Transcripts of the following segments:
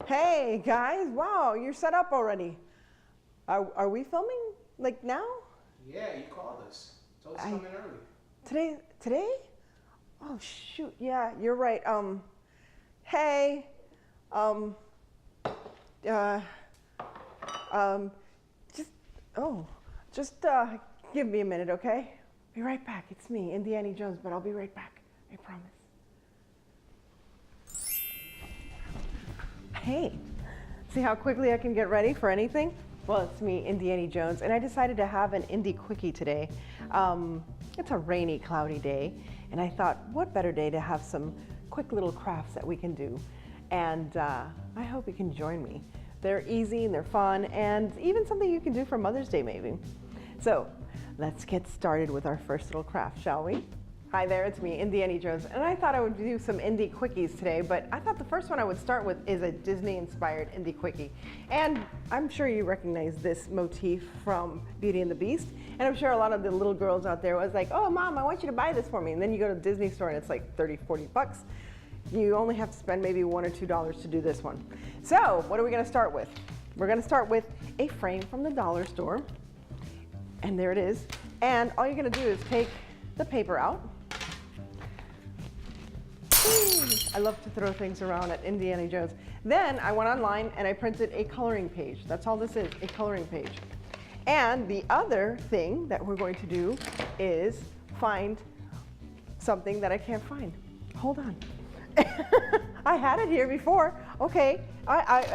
Hey guys, wow, you're set up already. Are we filming like now? Yeah, you called us. Told us to come in early. Today? Oh shoot, yeah, you're right. Hey, just give me a minute, okay? Be right back. It's me, Indie Jones, but I'll be right back. I promise. Hey, see how quickly I can get ready for anything? Well, it's me, Indie Jones, and I decided to have an Indie Quickie today. It's a rainy, cloudy day, and I thought, what better day to have some quick little crafts that we can do? And I hope you can join me. They're easy and they're fun, and even something you can do for Mother's Day, maybe. So let's get started with our first little craft, shall we? Hi there, it's me, Indie Jones, and I thought I would do some Indie Quickies today, but I thought the first one I would start with is a Disney-inspired Indie Quickie. And I'm sure you recognize this motif from Beauty and the Beast, and I'm sure a lot of the little girls out there was like, oh Mom, I want you to buy this for me, and then you go to the Disney store and it's like 30, 40 bucks. You only have to spend maybe $1 or $2 to do this one. So what are we gonna start with? We're gonna start with a frame from the dollar store, and there it is. And all you're gonna do is take the paper out. I love to throw things around at Indie Jones. Then I went online and I printed a coloring page. That's all this is, a coloring page. And the other thing that we're going to do is find something that I can't find. Hold on. I had it here before. Okay,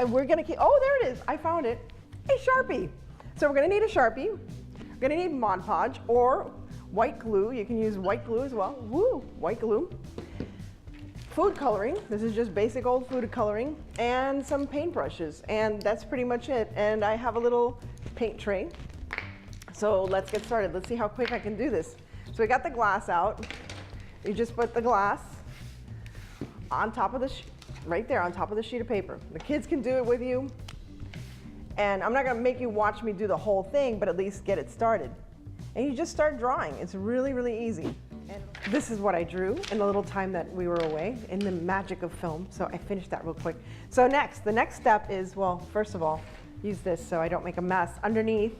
we're gonna keep, oh, there it is, I found it. A Sharpie. So we're gonna need a Sharpie. We're gonna need Mod Podge or white glue. You can use white glue as well. Woo, white glue. Food coloring, this is just basic old food coloring, and some paintbrushes, and that's pretty much it. And I have a little paint tray. So let's get started. Let's see how quick I can do this. So we got the glass out. You just put the glass on top of the, right there on top of the sheet of paper. The kids can do it with you. And I'm not gonna make you watch me do the whole thing, but at least get it started. And you just start drawing. It's really, really easy. And this is what I drew in the little time that we were away, in the magic of film. So I finished that real quick. So the next step is, well, first of all, use this so I don't make a mess underneath.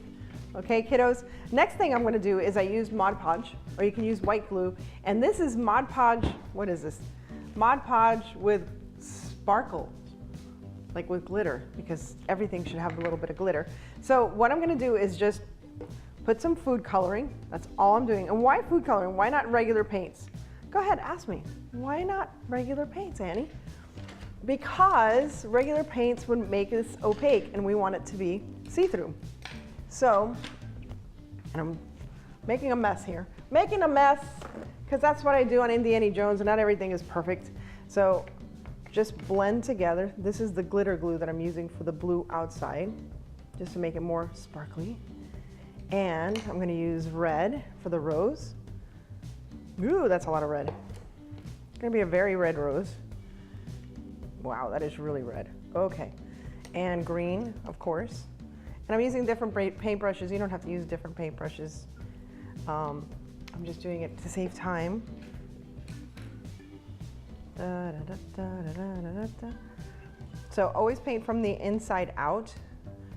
Okay, kiddos? Next thing I'm gonna do is I use Mod Podge, or you can use white glue. And this is Mod Podge, what is this? Mod Podge with sparkle, like with glitter, because everything should have a little bit of glitter. So what I'm gonna do is just put some food coloring. That's all I'm doing. And why food coloring? Why not regular paints? Go ahead, ask me. Why not regular paints, Annie? Because regular paints would make this opaque and we want it to be see-through. So, and I'm making a mess here. Making a mess, because that's what I do on Indie Jones, and not everything is perfect. So just blend together. This is the glitter glue that I'm using for the blue outside, just to make it more sparkly. And I'm gonna use red for the rose. Ooh, that's a lot of red. It's gonna be a very red rose. Wow, that is really red. Okay, and green, of course. And I'm using different paint brushes. You don't have to use different paint brushes. I'm just doing it to save time. So always paint from the inside out,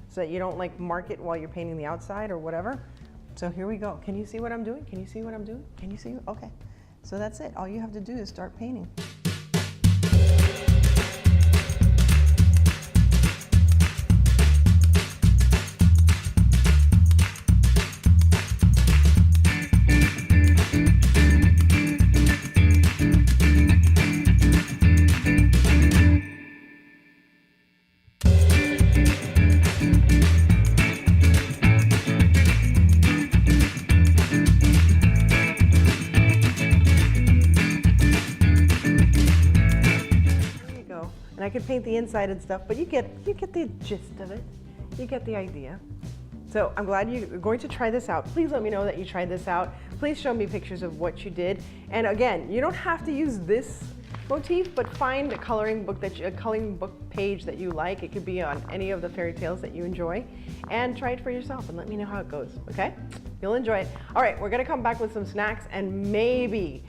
so that you don't like mark it while you're painting the outside or whatever. So here we go. Can you see what I'm doing? Can you see what I'm doing? Can you see? Okay. So that's it. All you have to do is start painting. I could paint the inside and stuff, but you get the gist of it. You get the idea. So I'm glad you're going to try this out. Please let me know that you tried this out. Please show me pictures of what you did. And again, you don't have to use this motif, but find a coloring book page that you like. It could be on any of the fairy tales that you enjoy, and try it for yourself and let me know how it goes, okay? You'll enjoy it. All right, we're gonna come back with some snacks, and maybe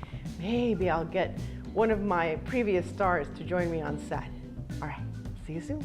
I'll get one of my previous stars to join me on set. All right, see you soon.